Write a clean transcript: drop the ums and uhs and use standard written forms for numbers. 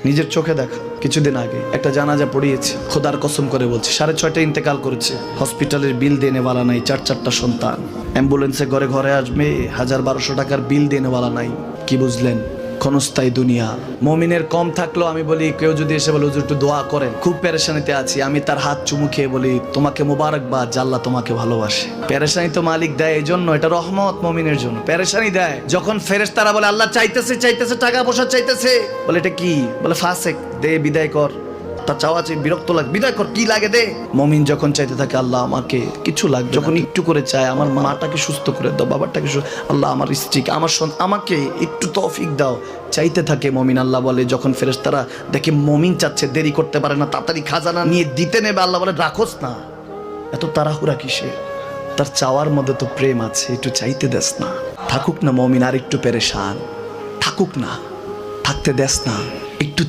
নিজের চোখে দেখা কিছুদিন আগে একটা জানাজা পড়িয়েছে, খোদার কসম করে বলছে 6:30 ইন্তেকাল করেছে। হসপিটালের বিল দেনেওয়ালা নাই, 4 সন্তান, অ্যাম্বুলেন্সে ঘরে ঘরে আসবে, 1000-1200 টাকার বিল দেনেওয়ালা নাই। কি বুঝলেন? ক্ষণস্থায়ী দুনিয়া। মুমিনের কম থাকলেও আমি বলি, কেউ যদি এসে বলে হুজুর একটু দোয়া করেন, খুব পেরেশানিতে আছি, আমি তার হাত চুমু খেয়ে বলি তোমাকে মোবারকবাদ, আল্লাহ তোমাকে ভালোবাসে। পেরেশানি তো মালিক দেয়, এই জন্য এটা রহমত মুমিনের জন্য। পেরেশানি দেয় যখন ফেরেশতারা বলে আল্লাহ চাইতেছে টাকা পয়সা চাইতেছে, বলে এটা কি? বলে ফাসেক, দে বিদায় কর। তার চাওয়া চেয়ে বিরক্ত লাগে, বিদায় কর, কি লাগে দে। মুমিন যখন চাইতে থাকে আল্লাহ আমাকে কিছু লাগবে, যখন একটু করে চায় আমার মাটাকে সুস্থ করে দাও, বাবাটাকে আল্লাহ আমার স্ত্রীকে, আমার আমাকে একটু তৌফিক দাও, চাইতে থাকে মুমিন। আল্লাহ বলে যখন ফেরেশতারা দেখে মুমিন চাচ্ছে, দেরি করতে পারে না, তাড়াতাড়ি খাজানা নিয়ে দিতে নেবে, আল্লাহ বলে রাখোস না, এত তাড়াহুড়া কিসে? তার চাওয়ার মধ্যে তো প্রেম আছে, একটু চাইতে দেস না। থাকুক না মুমিন আর একটু পেরেশান, থাকুক না, থাকতে দেস না, একটু